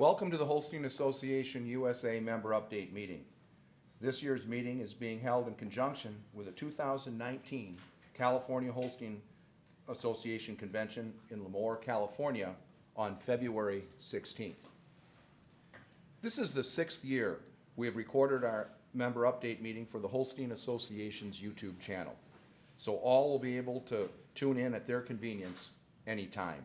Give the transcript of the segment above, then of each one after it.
Welcome to the Holstein Association USA Member Update Meeting. This year's meeting is being held in conjunction with the 2019 California Holstein Association Convention in Lemoore, California on February 16th. This is the 6th year we have recorded our member update meeting for the Holstein Association's YouTube channel, so all will be able to tune in at their convenience anytime.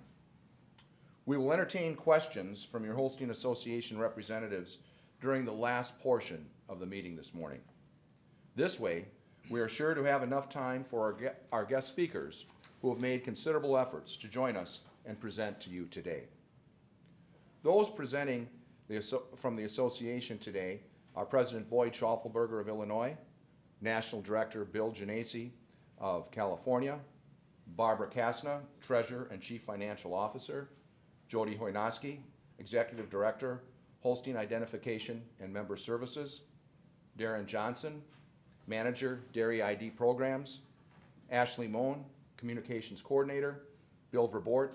We will entertain questions from your Holstein Association representatives during the last portion of the meeting this morning. This way, we are sure to have enough time for our guest speakers who have made considerable efforts to join us and present to you today. Those presenting from the association today are President Boyd Schaufelberger of Illinois, National Director Bill Genesi of California, Barbara Kasna, Treasurer and Chief Financial Officer, Jody Hoynoski, Executive Director, Holstein Identification and Member Services, Darren Johnson, Manager, Dairy ID Programs, Ashley Mohn, Communications Coordinator, Bill Verbort,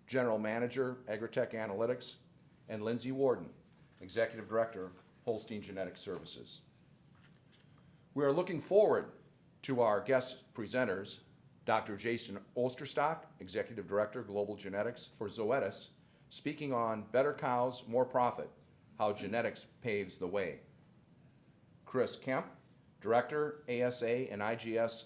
General Manager, Agritech Analytics, and Lindsay Warden, Executive Director, Holstein Genetic Services. We are looking forward to our guest presenters, Dr. Jason Osterstock, Executive Director, Global Genetics for Zoetis, speaking on Better Cows, More Profit, How Genetics Paves the Way. Chris Kemp, Director, ASA and IGS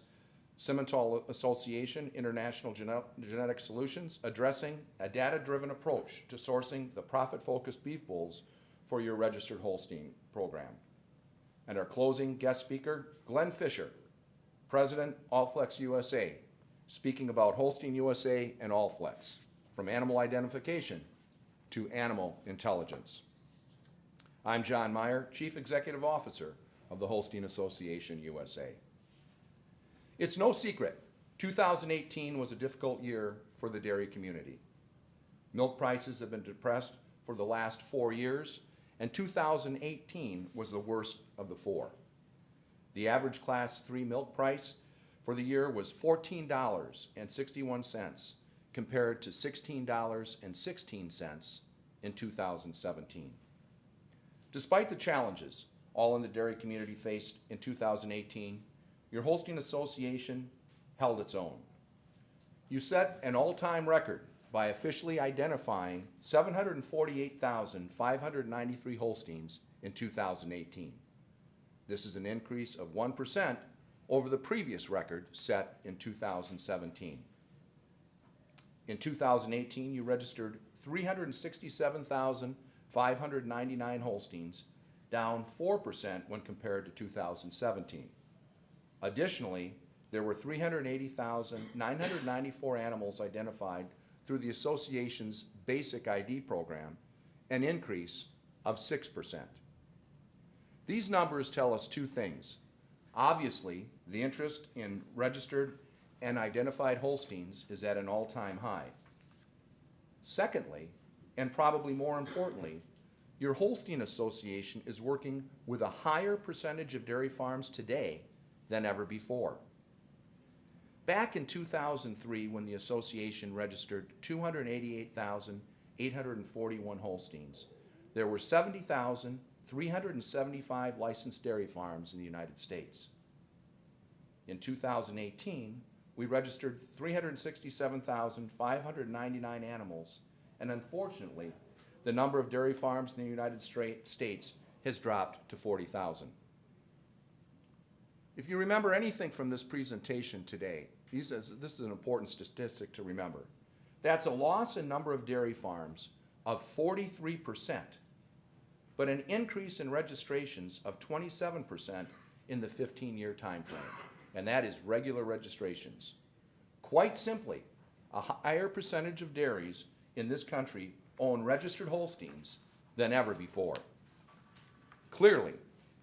Simmental Association International Genetic Solutions, addressing a data-driven approach to sourcing the profit-focused beef bulls for your registered Holstein program. And our closing guest speaker, Glenn Fisher, President, Allflex USA, speaking about Holstein USA and Allflex, from animal identification to animal intelligence. I'm John Meyer, Chief Executive Officer of the Holstein Association USA. It's no secret, 2018 was a difficult year for the dairy community. Milk prices have been depressed for the last 4 years, and 2018 was the worst of the 4. The average Class 3 milk price for the year was $14.61 compared to $16.16 in 2017. Despite the challenges all in the dairy community faced in 2018, your Holstein Association held its own. You set an all-time record by officially identifying 748,593 Holsteins in 2018. This is an increase of 1% over the previous record set in 2017. In 2018, you registered 367,599 Holsteins, down 4% when compared to 2017. Additionally, there were 380,994 animals identified through the association's basic ID program, an increase of 6%. These numbers tell us two things. Obviously, the interest in registered and identified Holsteins is at an all-time high. Secondly, and probably more importantly, your Holstein Association is working with a higher percentage of dairy farms today than ever before. Back in 2003, when the association registered 288,841 Holsteins, there were 70,375 licensed dairy farms in the United States. In 2018, we registered 367,599 animals, and unfortunately, the number of dairy farms in the United States has dropped to 40,000. If you remember anything from this presentation today, this is an important statistic to remember. That's a loss in number of dairy farms of 43%, but an increase in registrations of 27% in the 15-year time frame, and that is regular registrations. Quite simply, a higher percentage of dairies in this country own registered Holsteins than ever before. Clearly,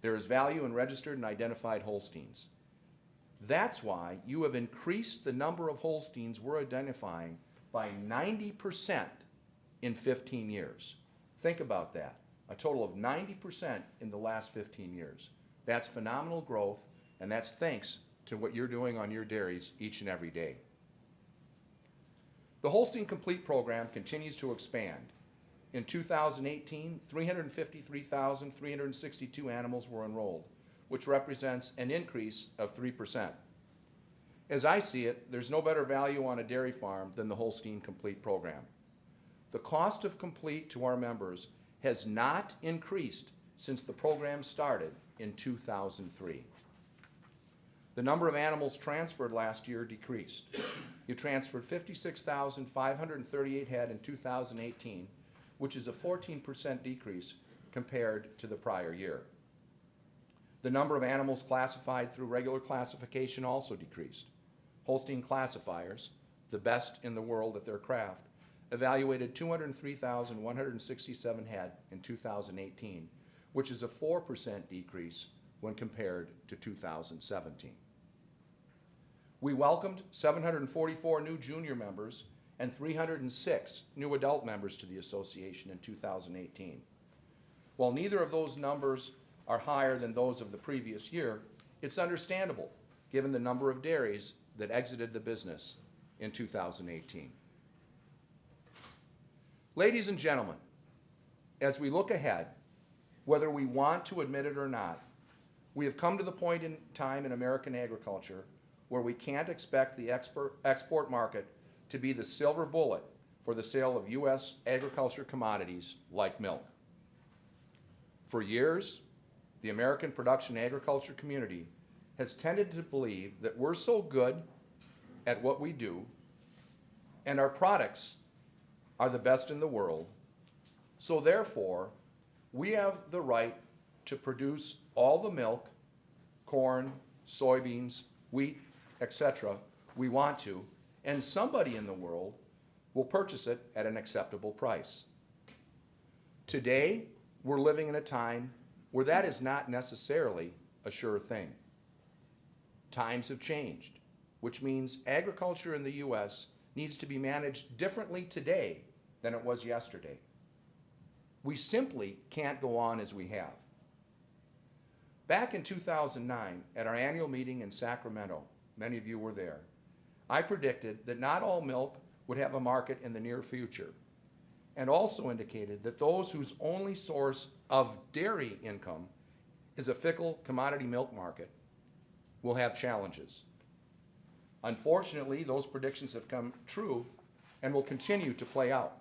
there is value in registered and identified Holsteins. That's why you have increased the number of Holsteins we're identifying by 90% in 15 years. Think about that. A total of 90% in the last 15 years. That's phenomenal growth, and that's thanks to what you're doing on your dairies each and every day. The Holstein Complete program continues to expand. In 2018, 353,362 animals were enrolled, which represents an increase of 3%. As I see it, there's no better value on a dairy farm than the Holstein Complete program. The cost of Complete to our members has not increased since the program started in 2003. The number of animals transferred last year decreased. You transferred 56,538 head in 2018, which is a 14% decrease compared to the prior year. The number of animals classified through regular classification also decreased. Holstein classifiers, the best in the world at their craft, evaluated 203,167 head in 2018, which is a 4% decrease when compared to 2017. We welcomed 744 new junior members and 306 new adult members to the association in 2018. While neither of those numbers are higher than those of the previous year, it's understandable given the number of dairies that exited the business in 2018. Ladies and gentlemen, as we look ahead, whether we want to admit it or not, we have come to the point in time in American agriculture where we can't expect the export market to be the silver bullet for the sale of U.S. agriculture commodities like milk. For years, the American production agriculture community has tended to believe that we're so good at what we do and our products are the best in the world, so therefore we have the right to produce all the milk, corn, soybeans, wheat, etc. we want to, and somebody in the world will purchase it at an acceptable price. Today, we're living in a time where that is not necessarily a sure thing. Times have changed, which means agriculture in the U.S. needs to be managed differently today than it was yesterday. We simply can't go on as we have. Back in 2009, at our annual meeting in Sacramento, many of you were there, I predicted that not all milk would have a market in the near future, and also indicated that those whose only source of dairy income is a fickle commodity milk market will have challenges. Unfortunately, those predictions have come true and will continue to play out.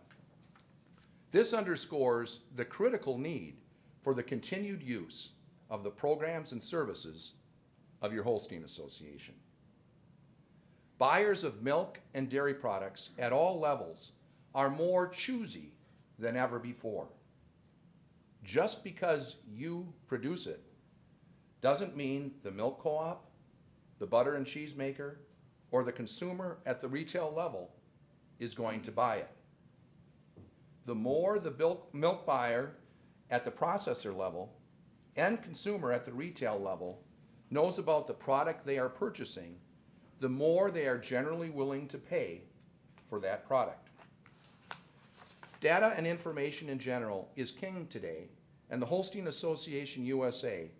This underscores the critical need for the continued use of the programs and services of your Holstein Association. Buyers of milk and dairy products at all levels are more choosy than ever before. Just because you produce it doesn't mean the milk co-op, the butter and cheese maker, or the consumer at the retail level is going to buy it. The more the milk buyer at the processor level and consumer at the retail level knows about the product they are purchasing, the more they are generally willing to pay for that product. Data and information in general is king today, and the Holstein Association USA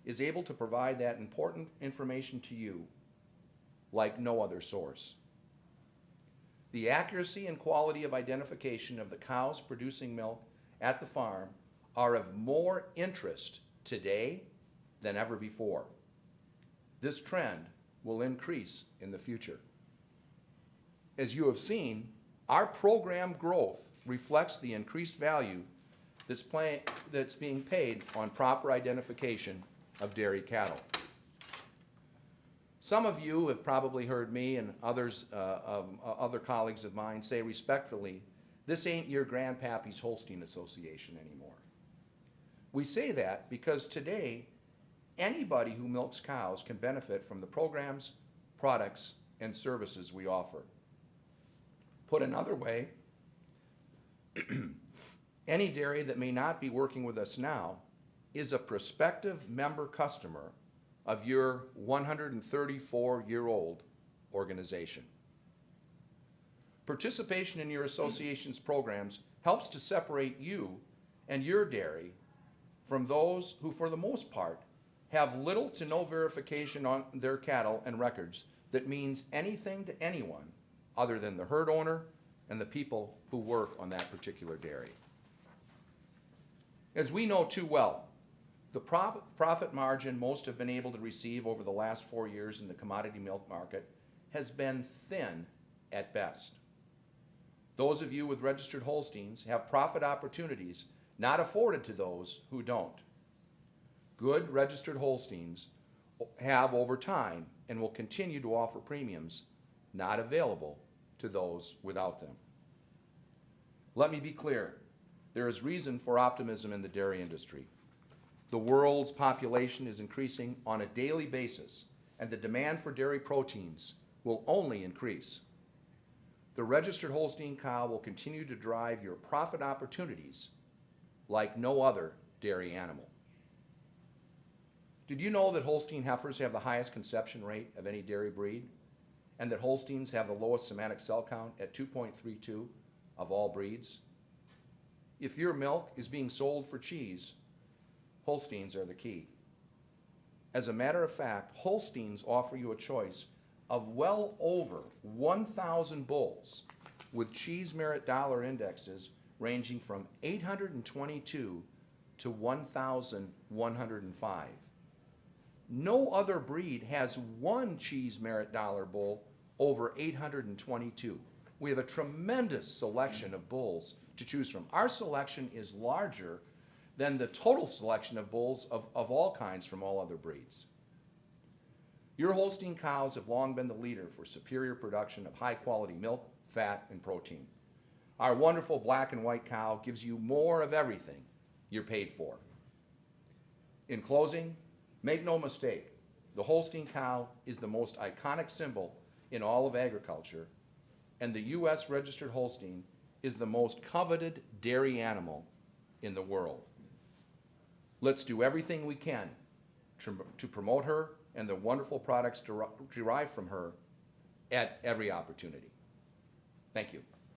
is able to provide that important information to you like no other source. The accuracy and quality of identification of the cows producing milk at the farm are of more interest today than ever before. This trend will increase in the future. As you have seen, our program growth reflects the increased value that's being paid on proper identification of dairy cattle. Some of you have probably heard me and others, other colleagues of mine say respectfully, this ain't your grandpappy's Holstein Association anymore. We say that because today, anybody who milks cows can benefit from the programs, products, and services we offer. Put another way, any dairy that may not be working with us now is a prospective member customer of your 134-year-old organization. Participation in your association's programs helps to separate you and your dairy from those who, for the most part, have little to no verification on their cattle and records that means anything to anyone other than the herd owner and the people who work on that particular dairy. As we know too well, the profit margin most have been able to receive over the last 4 years in the commodity milk market has been thin at best. Those of you with registered Holsteins have profit opportunities not afforded to those who don't. Good registered Holsteins have over time and will continue to offer premiums not available to those without them. Let me be clear, there is reason for optimism in the dairy industry. The world's population is increasing on a daily basis, and the demand for dairy proteins will only increase. The registered Holstein cow will continue to drive your profit opportunities like no other dairy animal. Did you know that Holstein heifers have the highest conception rate of any dairy breed, and that Holsteins have the lowest somatic cell count at 2.32 of all breeds? If your milk is being sold for cheese, Holsteins are the key. As a matter of fact, Holsteins offer you a choice of well over 1,000 bulls with cheese merit dollar indexes ranging from 822 to 1,105. No other breed has one cheese merit dollar bull over 822. We have a tremendous selection of bulls to choose from. Our selection is larger than the total selection of bulls of all kinds from all other breeds. Your Holstein cows have long been the leader for superior production of high-quality milk, fat, and protein. Our wonderful black and white cow gives you more of everything you're paid for. In closing, make no mistake, the Holstein cow is the most iconic symbol in all of agriculture, and the U.S. registered Holstein is the most coveted dairy animal in the world. Let's do everything we can to promote her and the wonderful products derived from her at every opportunity. Thank you.